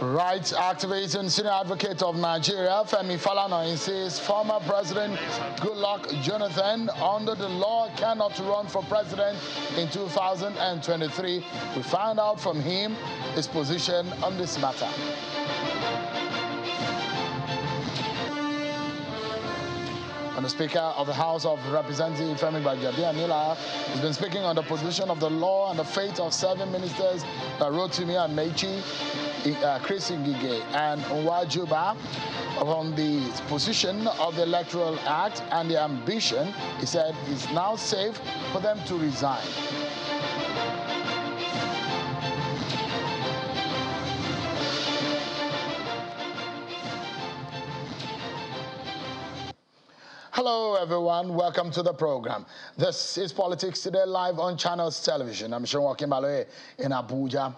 Rights activist and senior advocate of Nigeria, Femi Falana, insists former President GOODLUCK Jonathan, under the law, cannot run for president in 2023. We find out from him his position on this matter. And the Speaker of the House of Representatives, Femi Gbajabiamila, has been speaking on the position of the law and the fate of 7 ministers, Rotimi Amechi, Chris Ngige, and Nwajuba, on the position of the Electoral Act and the ambition, he said, is now safe for them to resign. Hello, everyone. Welcome to the program. This is Politics Today, live on Channels Television. I'm Sean Wakimbaloe in Abuja.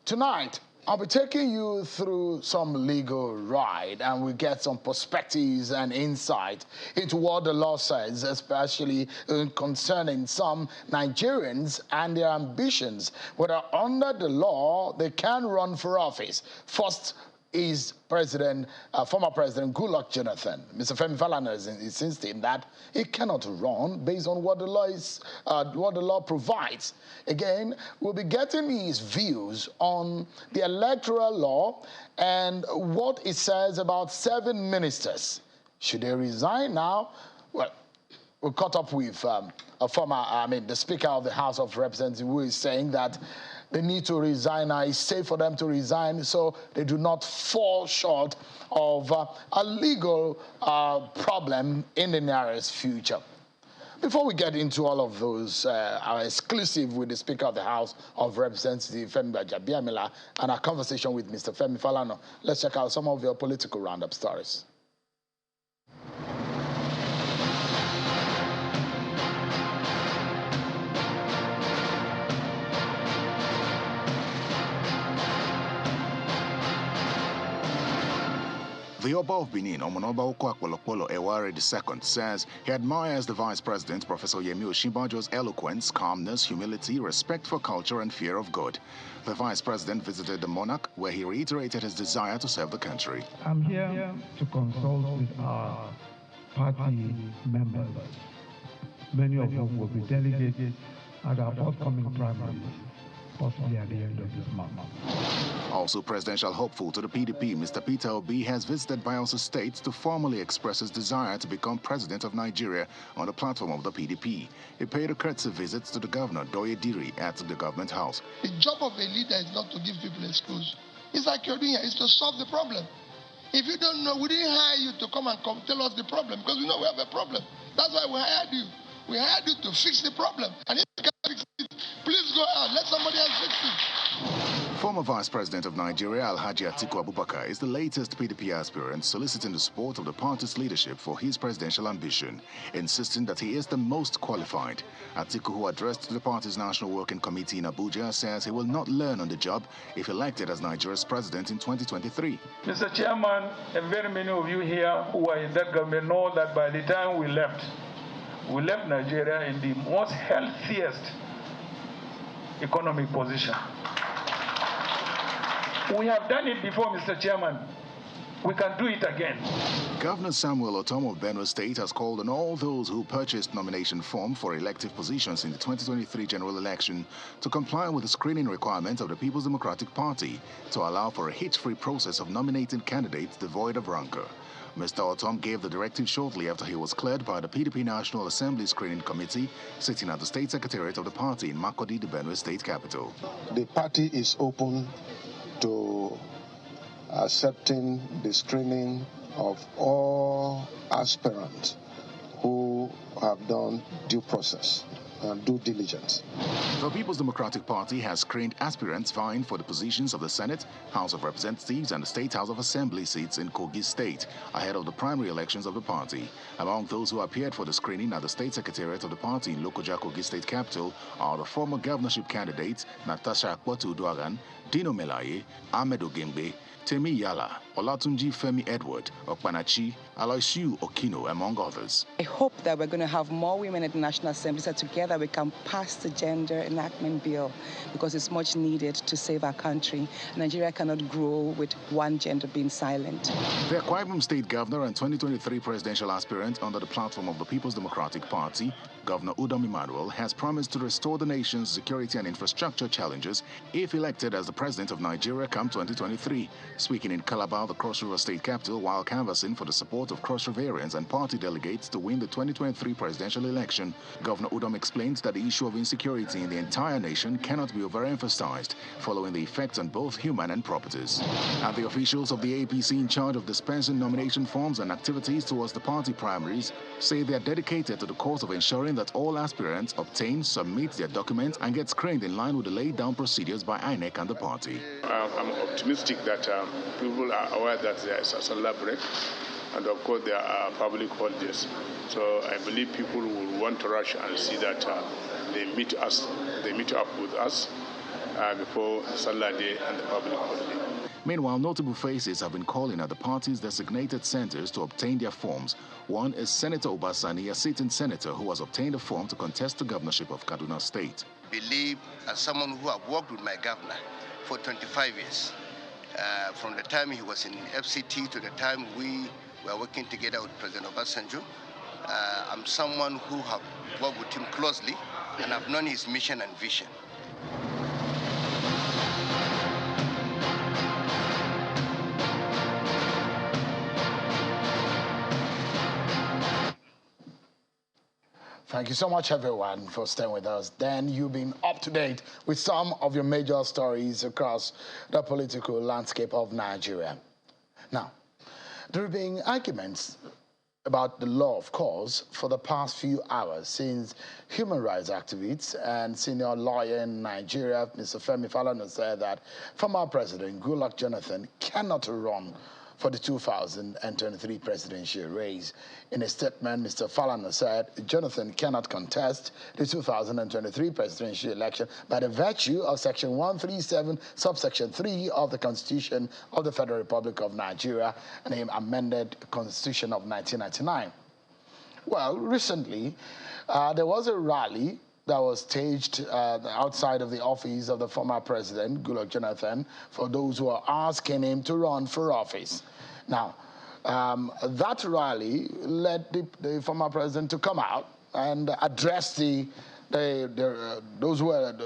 Tonight, I'll be taking you through some legal ride, and we get some perspectives and insight into what the law says, especially concerning some Nigerians and their ambitions, whether under the law they can run for office. First is former President GOODLUCK Jonathan. Mr. Femi Falana is insisting that he cannot run based on what the law is, what the law provides. Again, we'll be getting his views on the electoral law and what it says about 7 ministers. Should they resign now? Well, we caught up with the Speaker of the House of Representatives, who is saying that they need to resign now. It's safe for them to resign so they do not fall short of a legal problem in the nearest future. Before we get into all of those, our exclusive with the Speaker of the House of Representatives, Femi Gbajabiamila, and our conversation with Mr. Femi Falana, let's check out some of your political roundup stories. The Oba of Benin, Omonoba Okwakwolokpolo Eware II, says he admires the Vice President, Professor Yemi Osinbajo's eloquence, calmness, humility, respect for culture, and fear of God. The Vice President visited the monarch, where he reiterated his desire to serve the country. I'm here to consult with our party members, many of whom will be delegated at our forthcoming primaries, possibly at the end of this month. Also presidential hopeful to the PDP, Mr. Peter Obi has visited Bayelsa State to formally express his desire to become president of Nigeria on the platform of the PDP. He paid a courtesy visit to the governor, Doye Diri, at the government house. The job of a leader is not to give people excuse. It's like you're doing here, it's to solve the problem. If you don't know, we didn't hire you to come and tell us the problem, because we know we have a problem. That's why we hired you. We hired you to fix the problem. And if you can't fix it, please go out, let somebody else fix it. Former Vice President of Nigeria, Alhaji Atiku Abubakar, is the latest PDP aspirant soliciting the support of the party's leadership for his presidential ambition, insisting that he is the most qualified. Atiku, who addressed the party's National Working Committee in Abuja, says he will not learn on the job if elected as Nigeria's president in 2023. Mr. Chairman, and very many of you here who are in that government know that by the time we left Nigeria in the most healthiest economic position. We have done it before, Mr. Chairman. We can do it again. Governor Samuel Otom of Benue State has called on all those who purchased nomination form for elective positions in the 2023 general election to comply with the screening requirements of the People's Democratic Party to allow for a hitch-free process of nominating candidates devoid of rancor. Mr. Otom gave the directive shortly after he was cleared by the PDP National Assembly Screening Committee sitting at the State Secretariat of the party in Makurdi, the Benue State capital. The party is open to accepting the screening of all aspirants who have done due process and due diligence. The People's Democratic Party has screened aspirants vying for the positions of the Senate, House of Representatives, and the State House of Assembly seats in Kogi State ahead of the primary elections of the party. Among those who appeared for the screening at the State Secretariat of the party in Lokoja, Kogi State capital, are the former governorship candidates Natasha Akpotu Duagan, Dino Melaye, Ahmed Ogembe, Temi Yala, Olatunji Femi Edward, Okpanachi, Aloysiu Okino, among others. I hope that we're going to have more women at the National Assembly so together we can pass the gender enactment bill because it's much needed to save our country. Nigeria cannot grow with one gender being silent. The Akwa Ibom State Governor and 2023 presidential aspirant under the platform of the People's Democratic Party, Governor Udom Emmanuel, has promised to restore the nation's security and infrastructure challenges if elected as the president of Nigeria come 2023. Speaking in Calabar, the Cross River State capital, while canvassing for the support of Cross Riverians and party delegates to win the 2023 presidential election, Governor Udom explained that the issue of insecurity in the entire nation cannot be overemphasized, following the effects on both human and properties. And the officials of the APC in charge of dispensing nomination forms and activities towards the party primaries say they are dedicated to the cause of ensuring that all aspirants obtain, submit their documents, and get screened in line with the laid-down procedures by INEC and the party. I'm optimistic that people are aware that there is a solar break, and of course there are public holidays. So I believe people will want to rush and see that they meet up with us before Salah Day and the public holiday. Meanwhile, notable faces have been calling at the party's designated centers to obtain their forms. One is Senator Obasani, a sitting senator who has obtained a form to contest the governorship of Kaduna State. I believe, as someone who have worked with my governor for 25 years, from the time he was in FCT to the time we were working together with President Obasanjo, I'm someone who have worked with him closely and have known his mission and vision. Thank you so much, everyone, for staying with us. Then you've been up to date with some of your major stories across the political landscape of Nigeria. Now, there have been arguments about the law of cause for the past few hours since human rights activists and senior lawyer in Nigeria, Mr. Femi Falana, said that former President GOODLUCK Jonathan cannot run for the 2023 presidential race. In a statement, Mr. Falana said Jonathan cannot contest the 2023 presidential election by the virtue of Section 137, subsection 3 of the Constitution of the Federal Republic of Nigeria and the amended Constitution of 1999. Well, recently, there was a rally that was staged outside of the office of the former president, GOODLUCK Jonathan, for those who are asking him to run for office. Now, that rally led the former president to come out and address those who had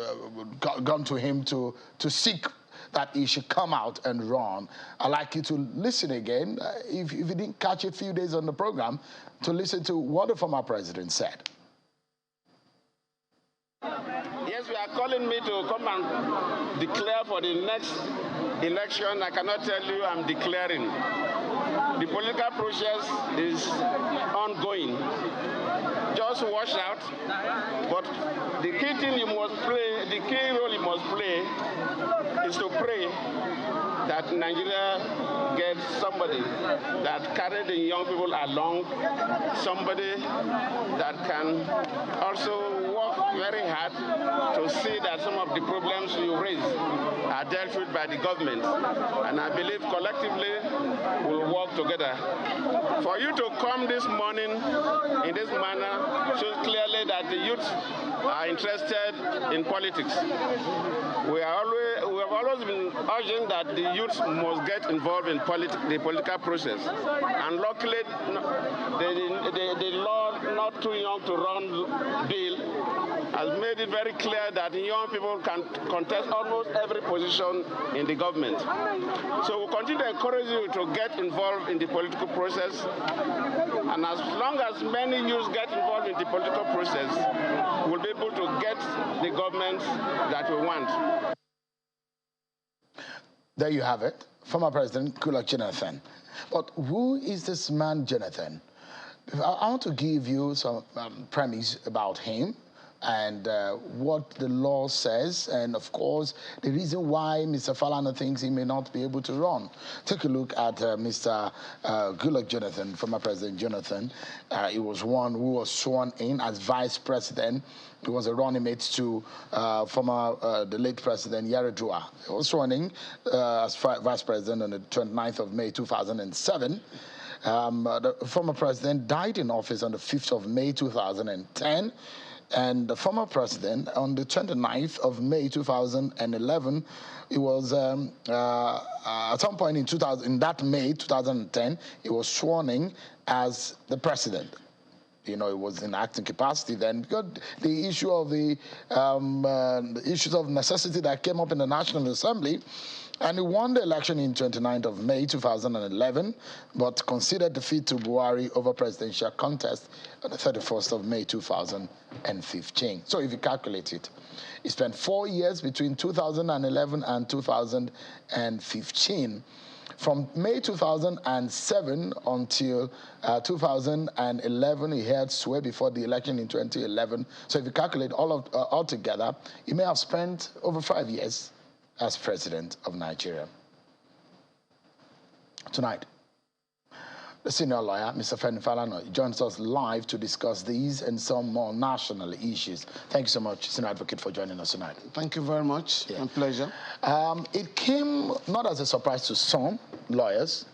gone to him to seek that he should come out and run. I'd like you to listen again, if you didn't catch a few days on the program, to listen to what the former president said. Yes, we are calling me to come and declare for the next election. I cannot tell you I'm declaring. The political process is ongoing. Just watch out. But the key thing you must play, the key role you must play is to pray that Nigeria gets somebody that carries the young people along, somebody that can also work very hard to see that some of the problems you raise are dealt with by the government. And I believe collectively we'll work together. For you to come this morning in this manner shows clearly that the youth are interested in politics. We have always been urging that the youth must get involved in the political process. And luckily, the law Not Too Young to Run bill has made it very clear that young people can contest almost every position in the government. So we'll continue to encourage you to get involved in the political process. And as long as many youths get involved in the political process, we'll be able to get the government that we want. There you have it, former President GOODLUCK Jonathan. But who is this man, Jonathan? I want to give you some premise about him and what the law says, and of course, the reason why Mr. Falana thinks he may not be able to run. Take a look at Mr. GOODLUCK Jonathan, former President Jonathan. He was one who was sworn in as vice president. He was a running mate to the late President Yaradua. He was sworn in as vice president on the 29th of May 2007. The former president died in office on the 5th of May 2010. And the former president, on the 29th of May 2011, it was at some point in that May 2010, he was sworn in as the president. You know, it was in acting capacity then, because the issue of the issues of necessity that came up in the National Assembly. And he won the election in 29th of May 2011, but conceded defeat to Buhari over presidential contest on the 31st of May 2015. So if you calculate it, he spent 4 years between 2011 and 2015. From May 2007 until 2011, he held sway before the election in 2011. So if you calculate all together, he may have spent over 5 years as president of Nigeria. Tonight, the senior lawyer, Mr. Femi Falana, joins us live to discuss these and some more national issues. Thank you so much, Senior Advocate, for joining us tonight. Thank you very much. Yeah. My pleasure. It came not as a surprise to some lawyers.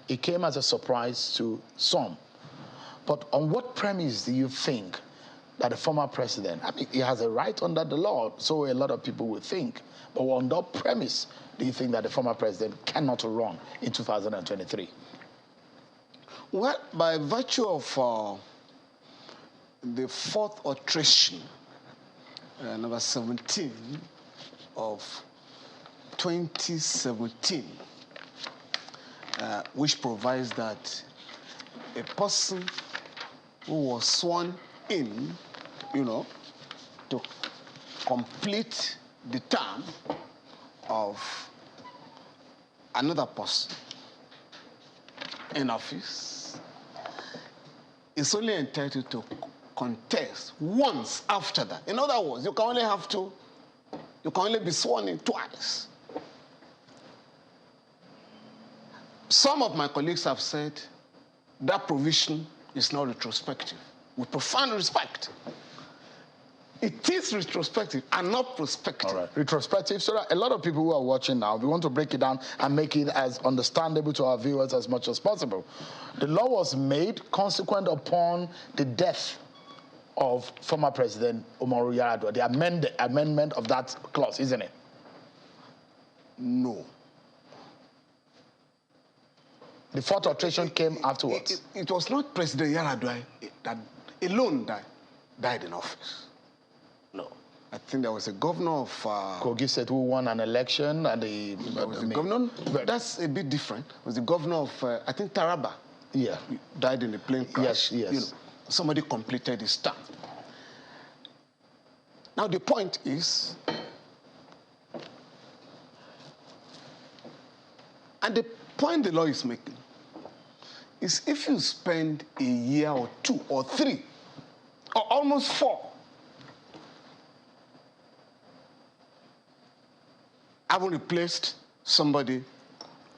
It came as a surprise to some. But on what premise do you think that the former president, I mean, he has a right under the law, so a lot of people would think, but on what premise do you think that the former president cannot run in 2023? Well, by virtue of the fourth alteration, number 17 of 2017, which provides that a person who was sworn in, to complete the term of another person in office is only entitled to contest once after that. In other words, you can only be sworn in twice. Some of my colleagues have said that provision is not retrospective. With profound respect, it is retrospective and not prospective. All right, retrospective. So that a lot of people who are watching now, we want to break it down and make it as understandable to our viewers as much as possible. The law was made consequent upon the death of former President Umaru Yar'Adua, the amendment of that clause, isn't it? No. The fourth alteration came afterwards. It was not President Yar'Adua that alone died in office. No. I think there was a governor of... Kogi State who won an election and the governor. That's a bit different. It was the governor of, I think, Taraba. Yeah. Died in a plane crash. Yes. Somebody completed his term. Now, the point is, and the point the law is making, is if you spend a year or 2 or 3 or almost 4 having replaced somebody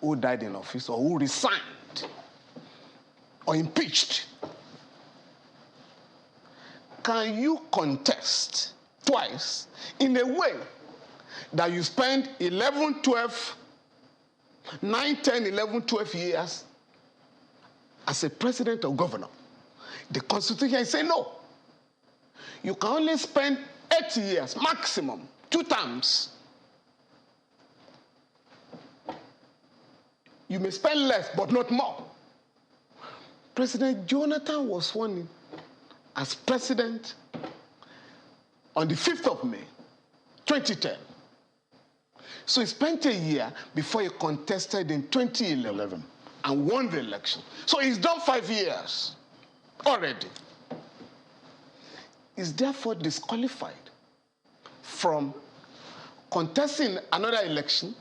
who died in office or who resigned or impeached, can you contest twice in a way that you spend 11, 12, 9, 10, 11, 12 years as a president or governor? The Constitution is saying no. You can only spend 8 years, maximum, 2 terms. You may spend less, but not more. President Jonathan was sworn in as president on the 5th of May, 2010. So he spent a year before he contested in 2011 and won the election. So he's done 5 years already. He's therefore disqualified from contesting another election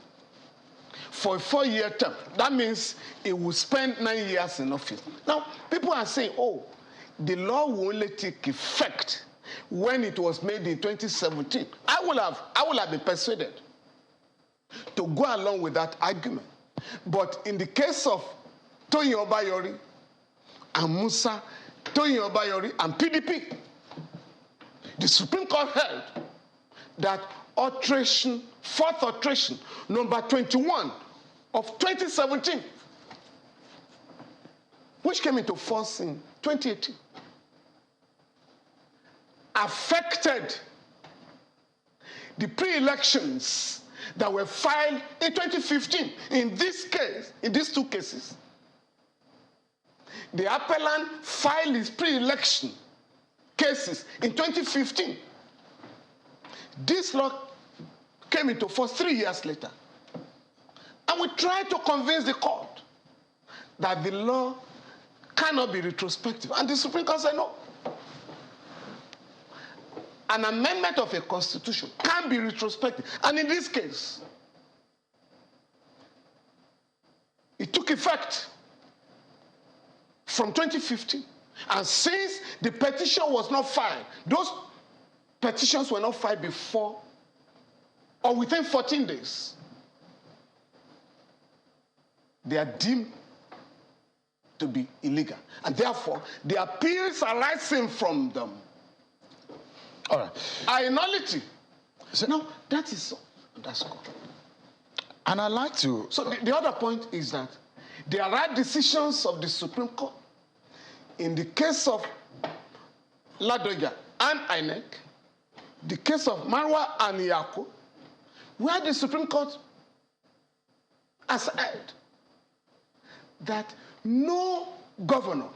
for a 4-year term. That means he will spend 9 years in office. Now, people are saying, oh, the law will only take effect when it was made in 2017, I would have been persuaded to go along with that argument. But in the case of Toyin Obayori and Musa, Toyin Obayori and PDP, the Supreme Court held that alteration, fourth alteration, number 21 of 2017, which came into force in 2018, affected the pre-elections that were filed in 2015. In this case, in these two cases, the appellant filed his pre-election cases in 2015. This law came into force 3 years later. And we tried to convince the court that the law cannot be retrospective. And the Supreme Court said no. An amendment of a constitution can be retrospective. And in this case, it took effect from 2015. And since the petition was not filed, those petitions were not filed before or within 14 days, they are deemed to be illegal. And therefore, the appeals arising from them all right, are a nullity. So now, that is so. That's cool. And I'd like to... So the other point is that there are decisions of the Supreme Court in the case of Ladoja and INEC, the case of Marwa and Yako, where the Supreme Court has said that no governor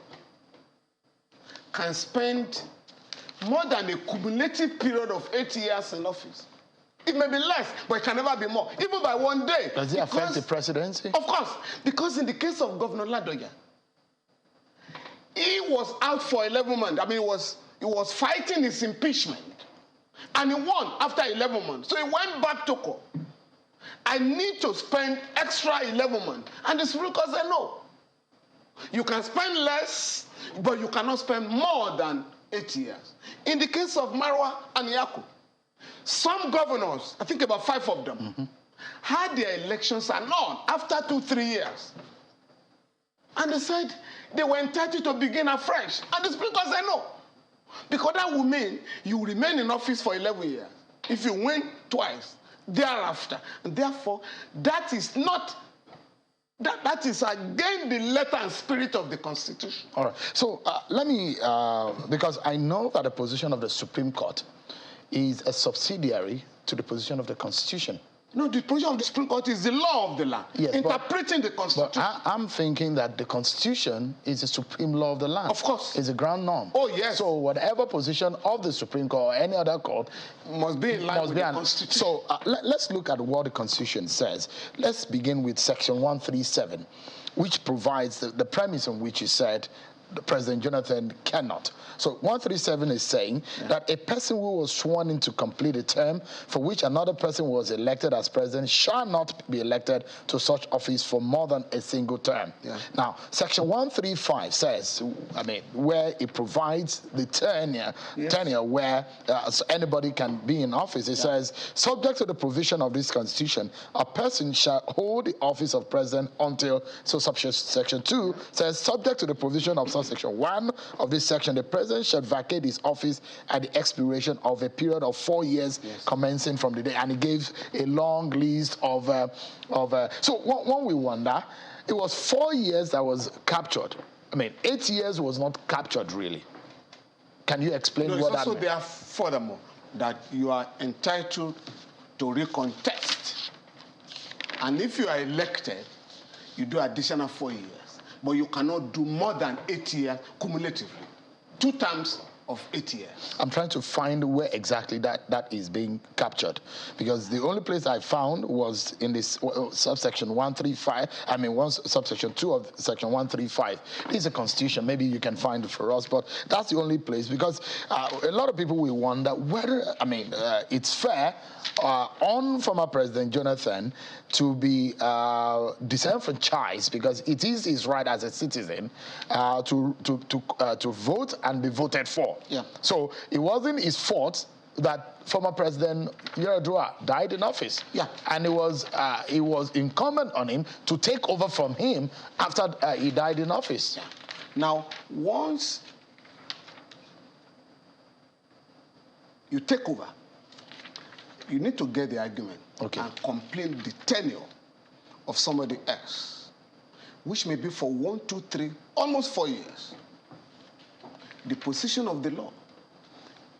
can spend more than a cumulative period of 8 years in office. It may be less, but it can never be more, even by 1 day. Does it affect the presidency? Of course, because in the case of Governor Ladoja, he was out for 11 months. I mean, he was fighting his impeachment. And he won after 11 months. So he went back to court. I need to spend extra 11 months. And the Supreme Court said no. You can spend less, but you cannot spend more than 8 years. In the case of Marwa and Yako, some governors, I think about 5 of them, had their elections annulled after 2-3 years. And they said they were entitled to begin afresh. And the Supreme Court said no. Because that would mean you remain in office for 11 years. If you win twice thereafter. And therefore, that is not... That is again the letter and spirit of the Constitution. All right. So let me, because I know that the position of the Supreme Court is a subsidiary to the position of the Constitution. No, the position of the Supreme Court is the law of the land, yes, interpreting the Constitution. But I'm thinking that the Constitution is the supreme law of the land. Of course. It's a ground norm. Oh, yes. So whatever position of the Supreme Court or any other court must be in line with the Constitution. So let's look at what the Constitution says. Let's begin with Section 137, which provides the premise on which you said President Jonathan cannot. So 137 is saying that a person who was sworn in to complete a term for which another person was elected as president shall not be elected to such office for more than a single term. Yeah. Now, Section 135 says, I mean, where it provides the tenure where anybody can be in office. It says, subject to the provision of this Constitution, a person shall hold the office of president until, so Section 2 says, subject to the provision of Section 1 of this section, the president shall vacate his office at the expiration of a period of 4 years commencing from the day. And he gave a long list of so when we wonder, it was 4 years that was captured. I mean, 8 years was not captured, really. Can you explain what that means? There are furthermore that you are entitled to recontest. And if you are elected, you do additional 4 years. But you cannot do more than 8 years cumulatively. 2 terms of 8 years. I'm trying to find where exactly that is being captured, because the only place I found was in this subsection 135. I mean, subsection 2 of section 135. This is a Constitution. Maybe you can find it for us, but that's the only place, because a lot of people will wonder whether, I mean, it's fair on former President Jonathan to be disenfranchised, because it is his right as a citizen to vote and be voted for. law. Yeah. So it wasn't his fault that former President Yar'Adua died in office. Yeah. And it was incumbent on him to take over from him after he died in office. Yeah. Now, once you take over, you need to get the argument and complain the tenure of somebody else, which may be for 1, 2, 3, almost 4 years. The position of the law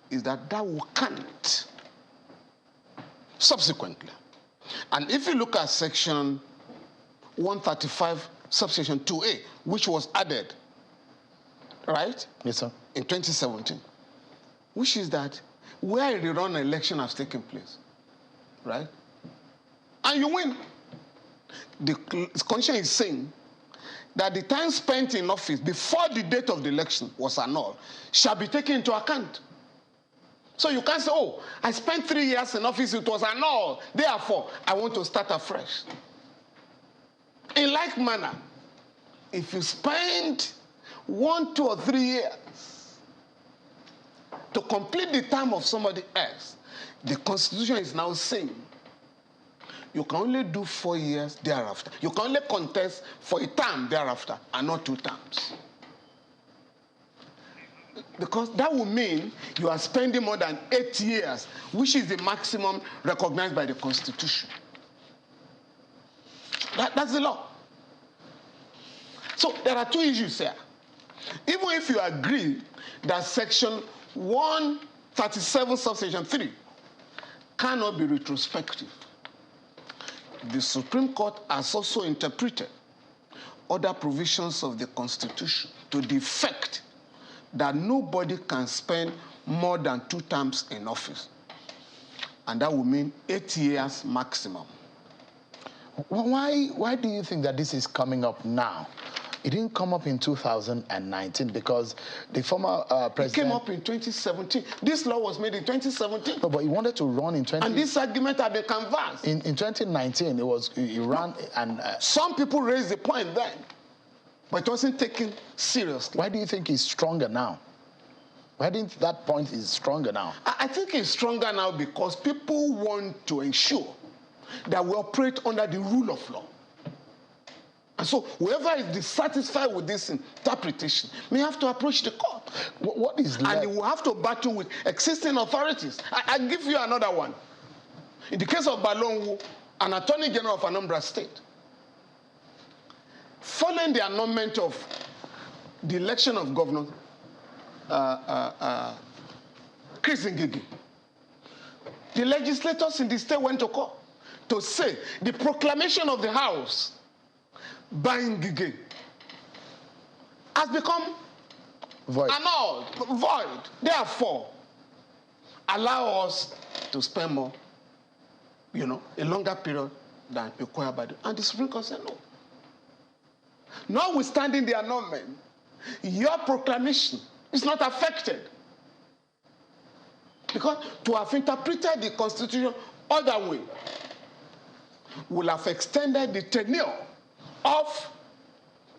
is that that will count subsequently. And if you look at section 135, subsection 2A, which was added, right? Yes, sir. In 2017, which is that where a rerun election has taken place, right? And you win. The constitution is saying that the time spent in office before the date of the election was annulled shall be taken into account. So you can't say, oh, I spent 3 years in office, it was annulled, therefore I want to start afresh. In like manner, if you spend 1, 2, or 3 years to complete the term of somebody else, the Constitution is now saying you can only do 4 years thereafter. You can only contest for a term thereafter and not 2 terms. Because that would mean you are spending more than 8 years, which is the maximum recognized by the Constitution. That's the law. So there are 2 issues here. Even if you agree that section 137, subsection 3 cannot be retrospective, the Supreme Court has also interpreted other provisions of the Constitution to the effect that nobody can spend more than 2 terms in office. And that would mean 8 years maximum. Why do you think that this is coming up now? It didn't come up in 2019 because the former president... It came up in 2017. This law was made in 2017. No, but he wanted to run in 20... And this argument had been canvassed. In 2019, he ran and... Some people raised the point then, but it wasn't taken seriously. Why do you think he's stronger now? Why do you think that point is stronger now? I think it's stronger now because people want to ensure that we operate under the rule of law. And so whoever is dissatisfied with this interpretation may have to approach the court. What is left? And he will have to battle with existing authorities. I'll give you another one. In the case of Balonwu, an attorney general of Anambra State, following the annulment of the election of Governor Chris Ngigi, the legislators in the state went to court to say the proclamation of the House by Ngigi has become annulled, void. Therefore, allow us to spend more, a longer period than required by the... And the Supreme Court said no. Notwithstanding the annulment, your proclamation is not affected. Because to have interpreted the Constitution other way will have extended the tenure of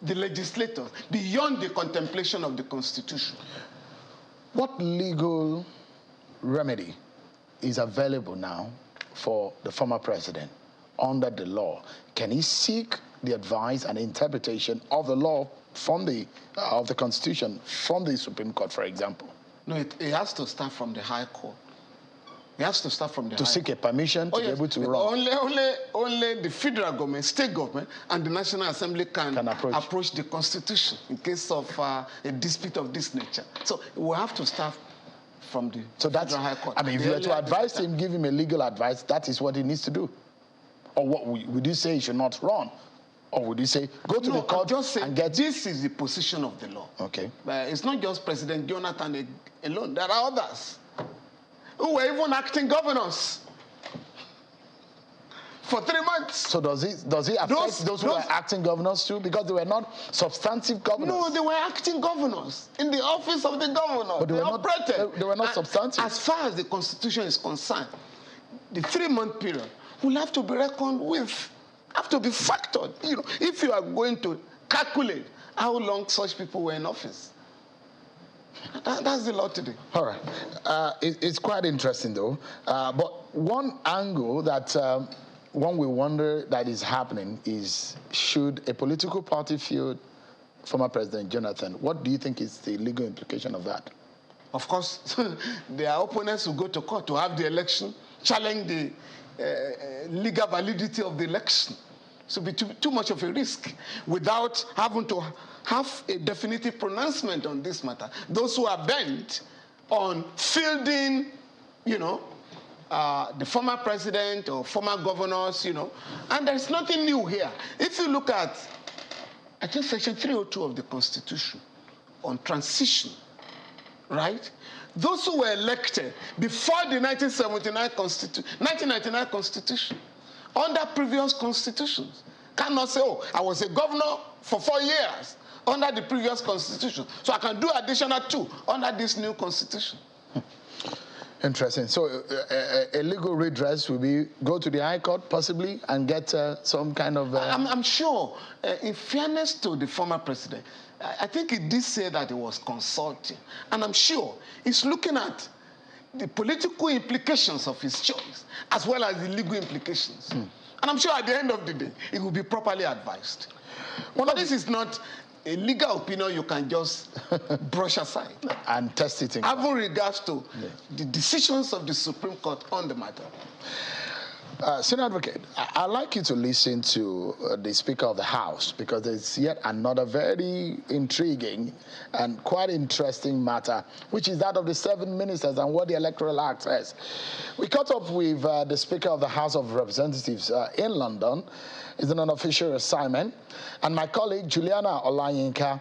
the legislators beyond the contemplation of the Constitution. What legal remedy is available now for the former president under the law? Can he seek the advice and interpretation of the law from of the Constitution from the Supreme Court, for example? No, it has to start from the High Court. It has to start from the to seek a permission to be able to run. Only the federal government, state government, and the National Assembly can approach the Constitution in case of a dispute of this nature. So we have to start from the federal High Court. I mean, if you were to advise him, give him a legal advice, that is what he needs to do. Or what would you say he should not run? Or would you say, go to the court and get... This is the position of the law. Okay. But it's not just President Jonathan alone. There are others who were even acting governors for 3 months. So does he affect those who were acting governors too? Because they were not substantive governors. No, they were acting governors in the office of the governor. But they were not substantive. As far as the Constitution is concerned, the 3-month period will have to be reckoned with, have to be factored. If you are going to calculate how long such people were in office. That's the law today. All right. It's quite interesting, though. But one angle that one will wonder that is happening is, should a political party field former President Jonathan? What do you think is the legal implication of that? Of course, their opponents will go to court to have the election, challenge the legal validity of the election. So it will be too much of a risk without having to have a definitive pronouncement on this matter. Those who are bent on fielding, the former president or former governors, and there's nothing new here. If you look at, I think Section 302 of the Constitution on transition, right? Those who were elected before the 1999 Constitution, under previous constitutions, cannot say, oh, I was a governor for 4 years under the previous constitution, so I can do additional 2 under this new constitution. Interesting. So a legal redress will be go to the High Court possibly and get some kind of... I'm sure, in fairness to the former president, I think he did say that he was consulting. And I'm sure he's looking at the political implications of his choice as well as the legal implications. And I'm sure at the end of the day, he will be properly advised. But this is not a legal opinion you can just brush aside. And test it in court. Having regards to the decisions of the Supreme Court on the matter. Senior Advocate, I'd like you to listen to the Speaker of the House, because there's yet another very intriguing and quite interesting matter, which is that of the 7 ministers and what the Electoral Act says. We caught up with the Speaker of the House of Representatives in London. It's an unofficial assignment. And my colleague, Juliana Olayinka,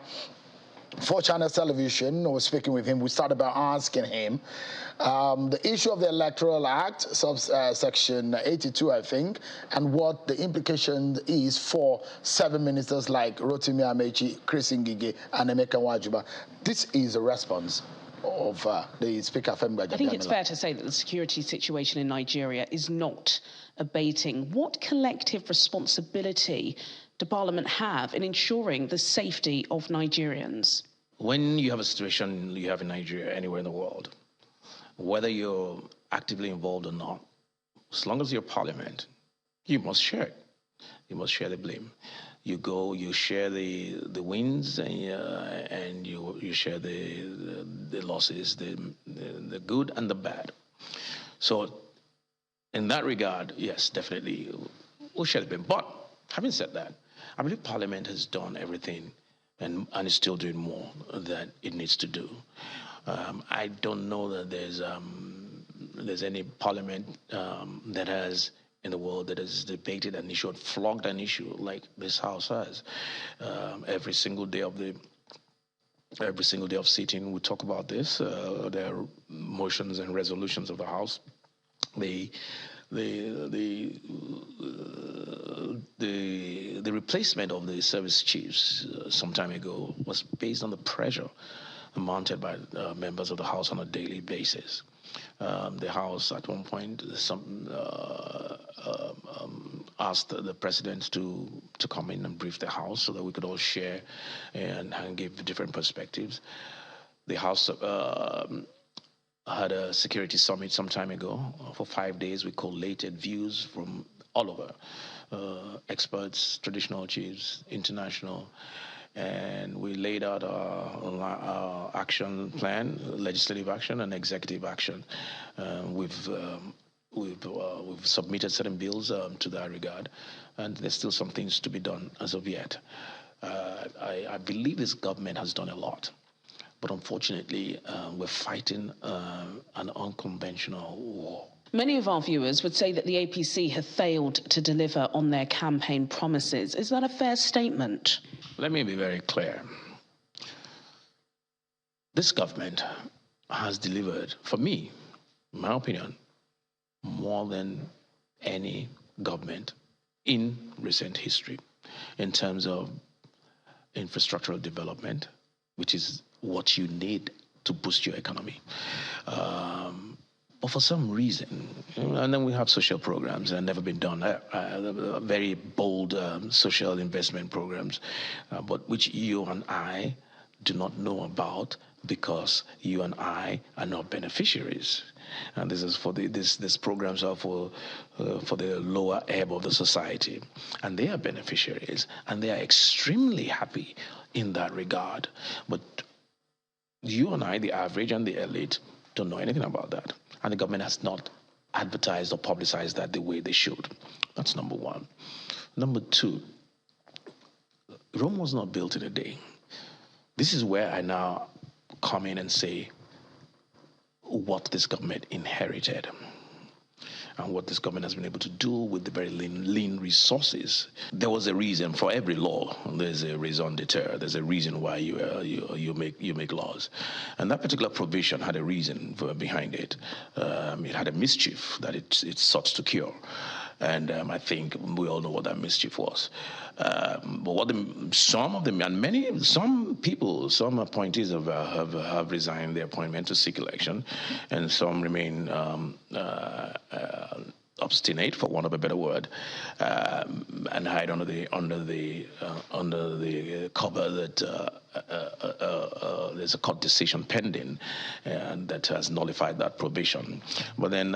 for Channels Television, was speaking with him. We started by asking him the issue of the Electoral Act, section 82, I think, and what the implication is for 7 ministers like Rotimi Amechi, Chris Ngige, and Emeka Wajuba. This is a response of the Speaker, Femi. I think it's fair to say that the security situation in Nigeria is not abating. What collective responsibility do Parliament have in ensuring the safety of Nigerians? When you have a situation you have in Nigeria, anywhere in the world, whether you're actively involved or not, as long as you're Parliament, you must share it. You must share the blame. You go, you share the wins, and you share the losses, the good and the bad. So in that regard, yes, definitely, we'll share the blame. But having said that, I believe Parliament has done everything and is still doing more that it needs to do. I don't know that there's any Parliament that has in the world that has debated an issue, flogged an issue like this House has. Every single day of sitting, we talk about this. There are motions and resolutions of the House. The replacement of the service chiefs some time ago was based on the pressure mounted by members of the House on a daily basis. The House at one point asked the President to come in and brief the House so that we could all share and give different perspectives. The House had a security summit some time ago. For 5 days, we collated views from all over, experts, traditional chiefs, international, and we laid out our action plan, legislative action and executive action. We've submitted certain bills to that regard, and there's still some things to be done as of yet. I believe this government has done a lot, but unfortunately, we're fighting an unconventional war. Many of our viewers would say that the APC have failed to deliver on their campaign promises. Is that a fair statement? Let me be very clear. This government has delivered, for me, in my opinion, more than any government in recent history in terms of infrastructural development, which is what you need to boost your economy. But for some reason, and then we have social programs that have never been done, very bold social investment programs, but which you and I do not know about because you and I are not beneficiaries. And this is for these programs are for the lower ebb of the society, and they are beneficiaries, and they are extremely happy in that regard. But you and I, the average and the elite, don't know anything about that, and the government has not advertised or publicized that the way they should. That's number one. Number two, Rome was not built in a day. This is where I now come in and say what this government inherited and what this government has been able to do with the very lean resources. There was a reason for every law. There's a raison d'etre. There's a reason why you make laws, and that particular provision had a reason behind it. It had a mischief that it sought to cure. And I think we all know what that mischief was. But some appointees have resigned their appointment to seek election, and some remain obstinate, for want of a better word, and hide under the cover that there's a court decision pending and that has nullified that provision. But then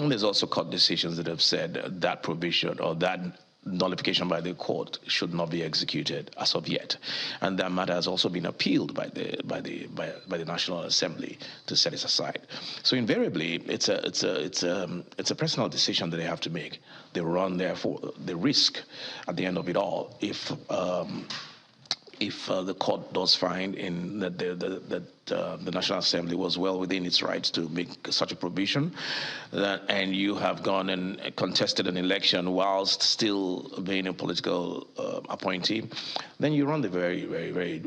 there's also court decisions that have said that provision or that nullification by the court should not be executed as of yet, and that matter has also been appealed by the National Assembly to set it aside. So invariably, it's a personal decision that they have to make. They run therefore the risk at the end of it all if the court does find in that the National Assembly was well within its rights to make such a provision, and you have gone and contested an election whilst still being a political appointee, then you run the very, very, very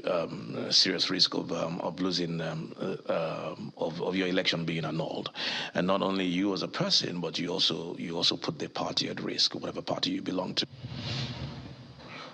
serious risk of losing of your election being annulled, and not only you as a person, but you also put the party at risk, whatever party you belong to.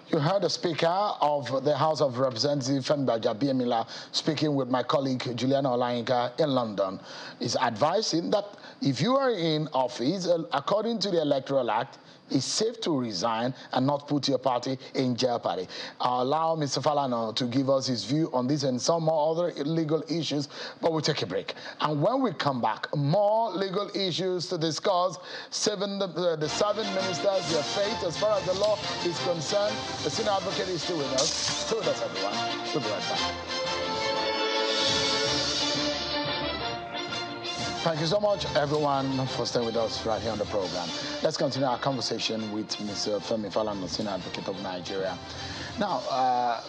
You heard the Speaker of the House of Representatives, Fenbaja Biemila, speaking with my colleague Juliana Olayinka in London, is advising that if you are in office, according to the Electoral Act, it's safe to resign and not put your party in jeopardy. I'll allow Mr. Falana to give us his view on this and some more other legal issues, but we'll take a break. And when we come back, more legal issues to discuss. The 7 ministers, their fate as far as the law is concerned. The senior advocate is still with us. Stay with us, everyone. We'll be right back. Thank you so much, everyone, for staying with us right here on the program. Let's continue our conversation with Mr. Femi Falana, Senior Advocate of Nigeria. Now,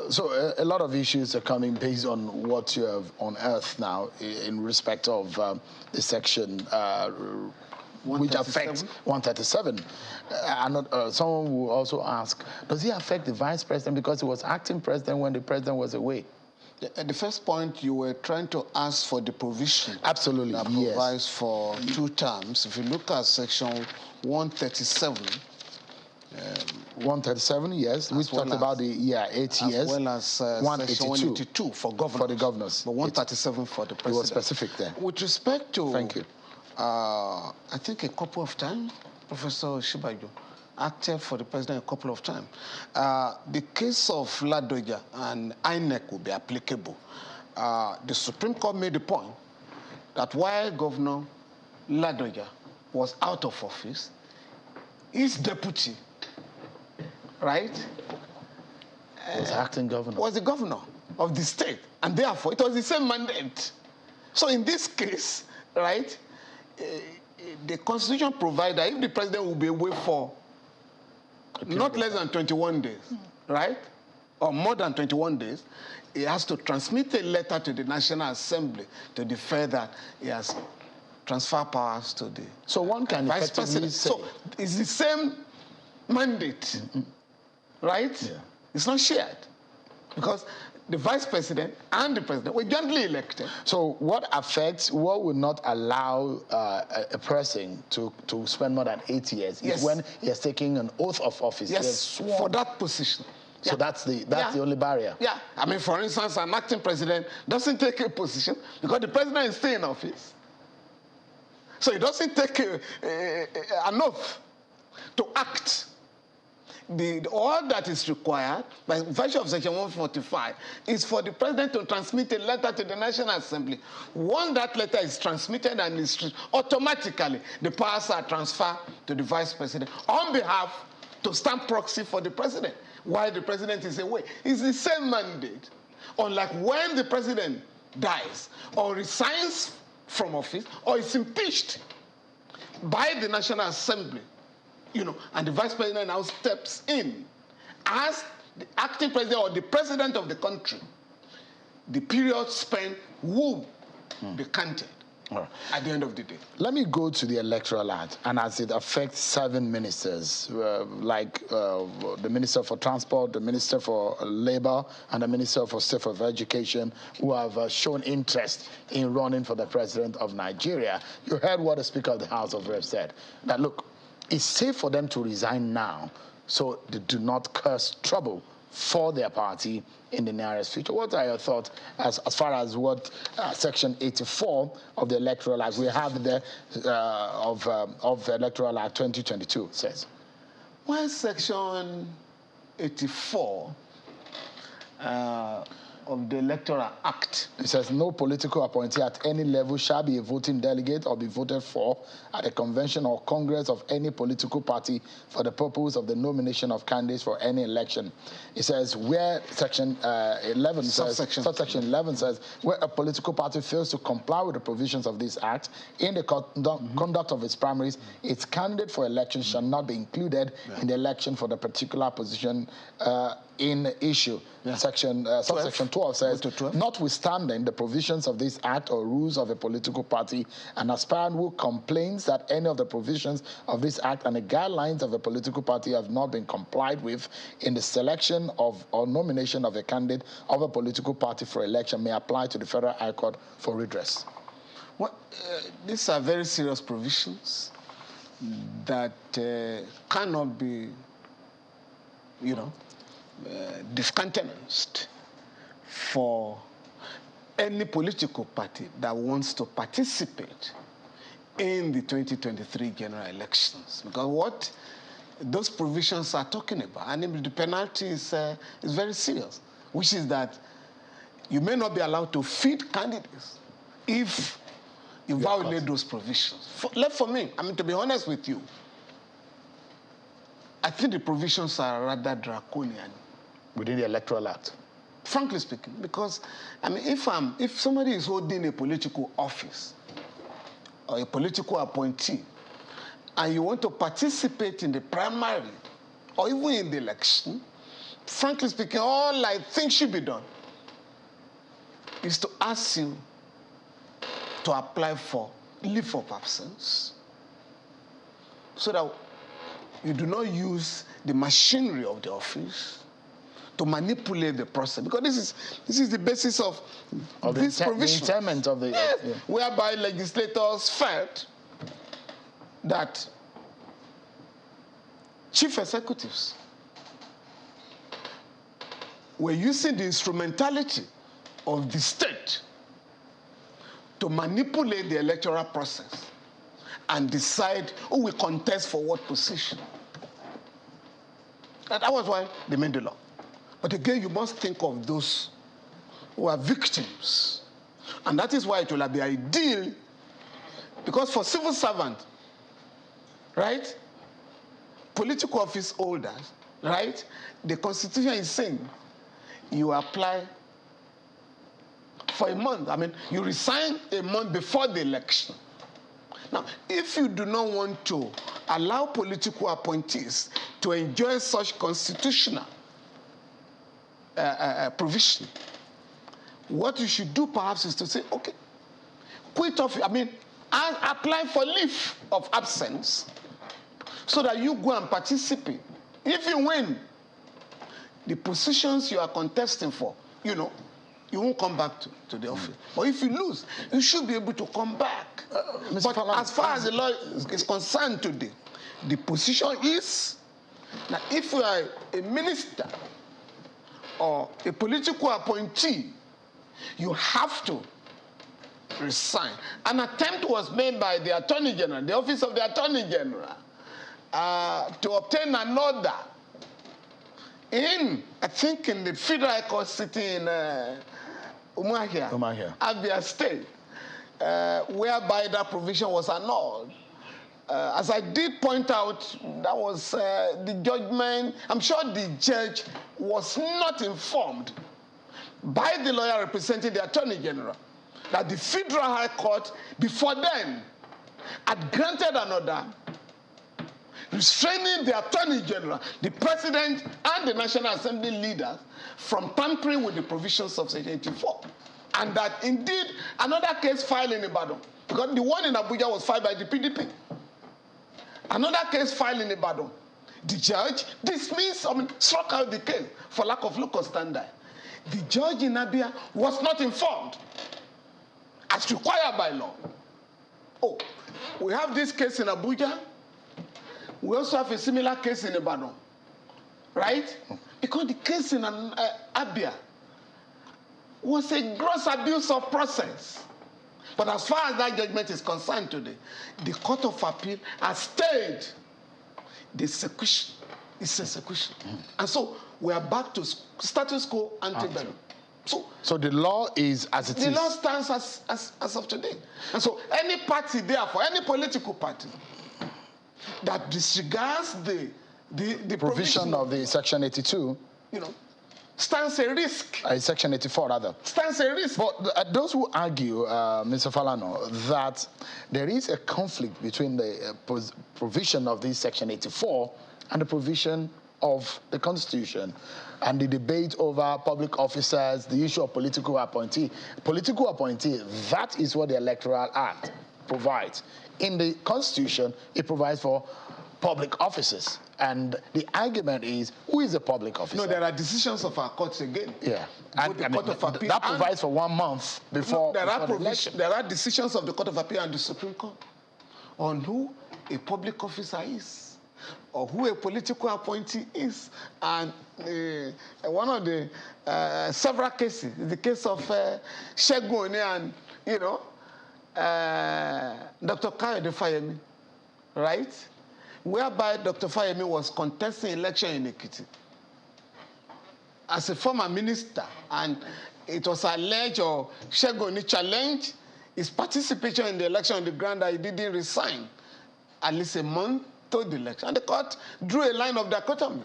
so a lot of issues are coming based on what you have unearthed now in respect of the section which affects 137. Someone will also ask, does it affect the vice president because he was acting president when the president was away? At the first point, you were trying to ask for the provision. Absolutely, that provides for 2 terms. If you look at section 137. 137, yes, which talks about the 8 years. As well as section 182 for governors. For the governors. But 137 for the president. It was specific there. With respect to... Thank you. I think a couple of times, Professor Shibajo acted for the president a couple of times. The case of Ladoja and INEC will be applicable. The Supreme Court made the point that while Governor Ladoja was out of office, his deputy, right, was acting governor. Was the governor of the state, and therefore it was the same mandate. So in this case, right, the Constitution provides that if the president will be away for not less than 21 days, right? Or more than 21 days, he has to transmit a letter to the National Assembly to declare that he has transferred powers to the vice president. So it's the same mandate, right? Yeah. It's not shared because the vice president and the president were jointly elected. So what will not allow a person to spend more than 8 years is when he has taken an oath of office. Yes, for that position. So yeah. that's the only barrier. Yeah, I mean, for instance, an acting president doesn't take a position because the president is still in office. So he doesn't take an oath to act. all that is required by virtue of Section 145 is for the president to transmit a letter to the National Assembly. Once that letter is transmitted and is automatically the powers are transferred to the vice president on behalf to stand proxy for the president while the president is away. It's the same mandate. Unlike when the president dies or resigns from office or is impeached by the National Assembly, and the vice president now steps in as the acting president or the president of the country, the period spent will be counted at the end of the day. Let me go to the Electoral Act, and as it affects 7 ministers, like the Minister for Transport, the Minister for Labor, and the Minister for State of Education, who have shown interest in running for the president of Nigeria. You heard what the Speaker of the House of Reps said, that look, it's safe for them to resign now so they do not cause trouble for their party in the nearest future. What are your thoughts as far as what Section 84 of the Electoral Act, we have there, of the Electoral Act 2022 says? Well, Section 84 of the Electoral Act. It says no political appointee at any level shall be a voting delegate or be voted for at a convention or congress of any political party for the purpose of the nomination of candidates for any election. It says where Section 11 says, subsection 11 says, where a political party fails to comply with the provisions of this act in the conduct of its primaries, its candidate for election shall not be included in the election for the particular position in issue. Subsection 12 says, notwithstanding the provisions of this act or rules of a political party, an aspirant who complains that any of the provisions of this act and the guidelines of a political party have not been complied with in the selection of or nomination of a candidate of a political party for election may apply to the Federal High Court for redress. Well, these are very serious provisions that cannot be, discountenanced for any political party that wants to participate in the 2023 general elections. Because what those provisions are talking about, and the penalty is very serious, which is that you may not be allowed to feed candidates if you violate those provisions. For me, to be honest with you, I think the provisions are rather draconian. Within the Electoral Act? Frankly speaking, because, if somebody is holding a political office or a political appointee and you want to participate in the primary or even in the election, frankly speaking, all I think should be done is to ask you to apply for leave of absence so that you do not use the machinery of the office to manipulate the process, because this is the basis of this provision. The intent of the whereby legislators felt that chief executives were using the instrumentality of the state to manipulate the electoral process and decide who will contest for what position. That was why they made the law. But again, you must think of those who are victims. And that is why it will be ideal, because for civil servants, right, political office holders, right, the Constitution is saying you apply for a month. You resign a month before the election. Now, if you do not want to allow political appointees to enjoy such constitutional provision, what you should do perhaps is to say, okay, quit off, apply for leave of absence so that you go and participate. If you win the positions you are contesting for, you won't come back to the office. But if you lose, you should be able to come back. But as far as the law is concerned today, the position is that if you are a minister or a political appointee, you have to resign. An attempt was made by the Attorney General, the Office of the Attorney General, to obtain an order I think in the Federal High Court sitting in Umuahia, Abia State, whereby that provision was annulled. As I did point out, that was the judgment. I'm sure the judge was not informed by the lawyer representing the Attorney General that the Federal High Court, before then, had granted an order restraining the Attorney General, the President, and the National Assembly leaders from tampering with the provisions of Section 84. And that indeed another case filed in Ibadan, because the one in Abuja was filed by the PDP. Another case filed in Ibadan. The judge dismissed, struck out the case for lack of local standard. The judge in Abia was not informed as required by law. Oh, we have this case in Abuja. We also have a similar case in Ibadan, right? Because the case in Abia was a gross abuse of process. But as far as that judgment is concerned today, the Court of Appeal has stayed the execution. It's execution. And so we are back to status quo ante bellum. So the law is as it is. The law stands as of today. And so any party, therefore, any political party that disregards the provision of the Section 82, stands a risk. Section 84, rather. Stands a risk. But those who argue, Mr. Falano, that there is a conflict between the provision of this Section 84 and the provision of the Constitution and the debate over public officers, the issue of political appointee. Political appointee, that is what the Electoral Act provides. In the Constitution, it provides for public officers. And the argument is, who is a public officer? No, there are decisions of our courts again. Yeah. And, that provides for 1 month before, there are decisions of the Court of Appeal and the Supreme Court on who a public officer is or who a political appointee is. And one of the several cases, the case of Shegun and, Dr. Kayode Fayemi, right? Whereby Dr. Fayemi was contesting election in Ekiti as a former minister, and it was alleged or Shegun challenged his participation in the election on the ground that he didn't resign at least a month to the election. And the court drew a line of dichotomy,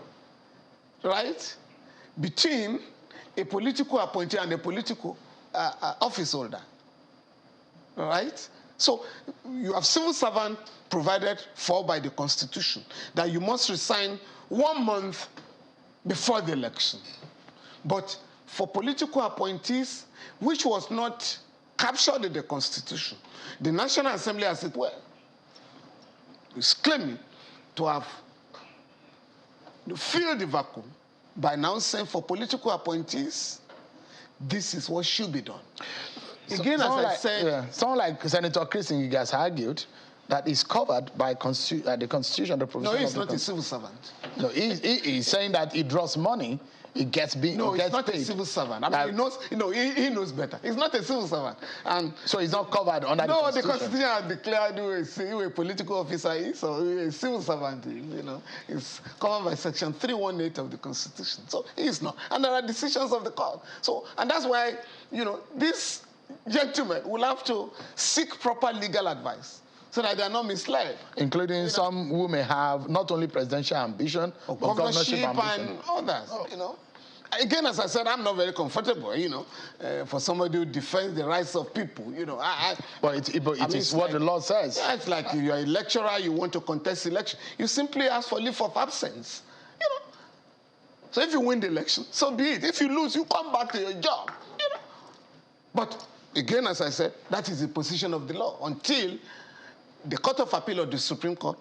right, between a political appointee and a political office holder, right? So you have civil servant provided for by the Constitution that you must resign 1 month before the election. But for political appointees, which was not captured in the Constitution, the National Assembly, as it were, is claiming to have filled the vacuum by now saying for political appointees, this is what should be done. Again, as I said... someone like Senator Chris Ngige has argued that is covered by the Constitution, the provision. No, he's not a civil servant. No, he's saying that he draws money, he gets paid. No, he's not a civil servant. He knows, he knows better. He's not a civil servant. And so he's not covered under the Constitution? No, the Constitution has declared who a political officer is or who a civil servant is, It's covered by Section 318 of the Constitution. So he's not. And there are decisions of the court. So, and that's why, this gentlemen will have to seek proper legal advice so that they are not misled. Including some who may have not only presidential ambition, but governorship ambition. And others, Again, as I said, I'm not very comfortable, for somebody who defends the rights of people, But it is what the law says. Yeah, it's like you're a lecturer, you want to contest election. You simply ask for leave of absence, So if you win the election, so be it. If you lose, you come back to your job, But again, as I said, that is the position of the law until the Court of Appeal or the Supreme Court,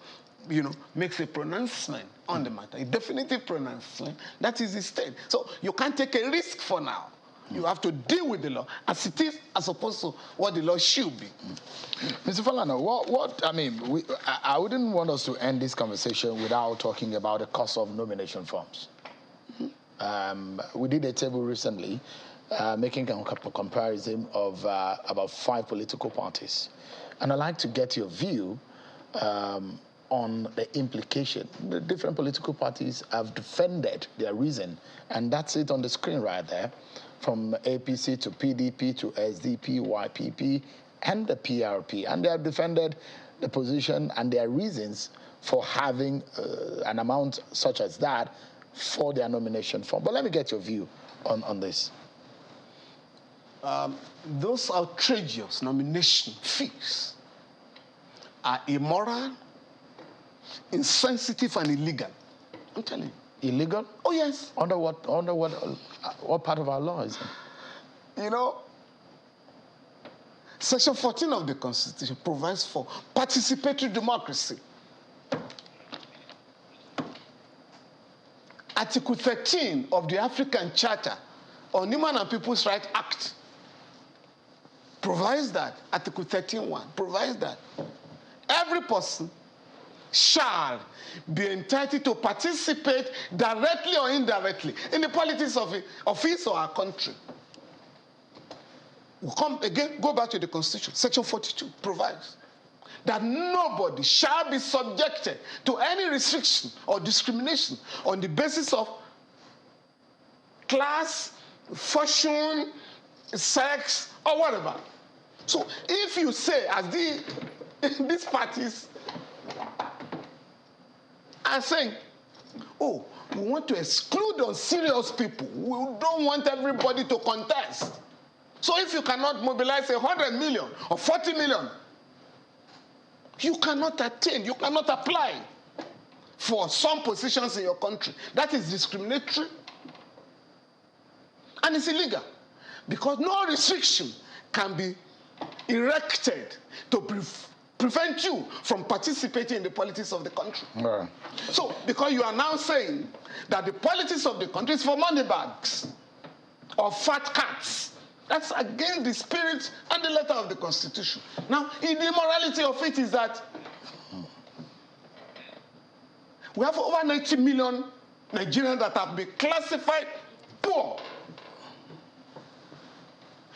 makes a pronouncement on the matter, a definitive pronouncement. That is the state. So you can't take a risk for now. You have to deal with the law as it is, as opposed to what the law should be. Mr. Falano, I wouldn't want us to end this conversation without talking about the cost of nomination forms. We did a table recently making a comparison of about 5 political parties. And I'd like to get your view on the implication. The different political parties have defended their reason, and that's it on the screen right there, from APC to PDP to SDP, YPP, and the PRP. And they have defended the position and their reasons for having an amount such as that for their nomination form. But let me get your view on this. Those outrageous nomination fees are immoral, insensitive, and illegal. I'm telling you. Illegal? Oh, yes. Under what part of our law is it? You know, Section 14 of the Constitution provides for participatory democracy. Article 13 of the African Charter on Human and People's Rights Act provides that. Article 13.1 provides that every person shall be entitled to participate directly or indirectly in the politics of his or her country. We'll come again, go back to the Constitution. Section 42 provides that nobody shall be subjected to any restriction or discrimination on the basis of class, fashion, sex, or whatever. So if you say, as these parties are saying, oh, we want to exclude unserious people, we don't want everybody to contest. So if you cannot mobilize 100 million or 40 million, you cannot attain, you cannot apply for some positions in your country. That is discriminatory and it's illegal, because no restriction can be erected to prevent you from participating in the politics of the country. Right. So, because you are now saying that the politics of the country is for money bags or fat cats, that's against the spirit and the letter of the Constitution. Now, the immorality of it is that we have over 90 million Nigerians that have been classified poor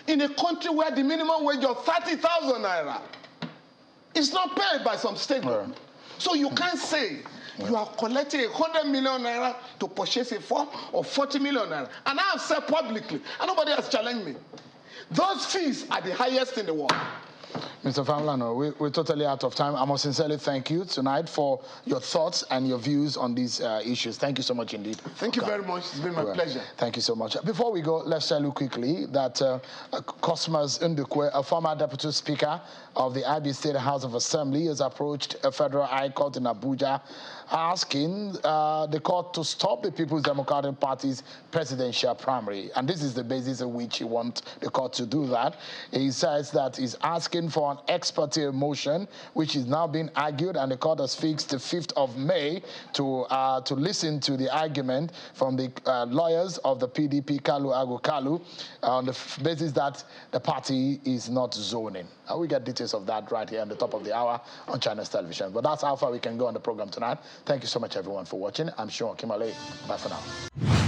in a country where the minimum wage of 30,000 naira is not paid by some state government. So you can't say you are collecting 100 million naira to purchase a form or 40 million naira. And I have said publicly, and nobody has challenged me, those fees are the highest in the world. Mr. Famulano, we're totally out of time. I must sincerely thank you tonight for your thoughts and your views on these issues. Thank you so much indeed. Thank you very much. It's been my pleasure. Thank you so much. Before we go, let's tell you quickly that Cosmas Ndukwe, a former deputy speaker of the IB State House of Assembly, has approached a federal high court in Abuja asking the court to stop the People's Democratic Party's presidential primary. And this is the basis on which he wants the court to do that. He says that he's asking for an ex parte motion, which is now being argued, and the court has fixed the 5th of May to listen to the argument from the lawyers of the PDP, Kalu Agu Kalu, on the basis that the party is not zoning. We get details of that right here on the top of the hour on China's television. But that's how far we can go on the program tonight. Thank you so much, everyone, for watching. I'm Sean Kimale. Bye for now.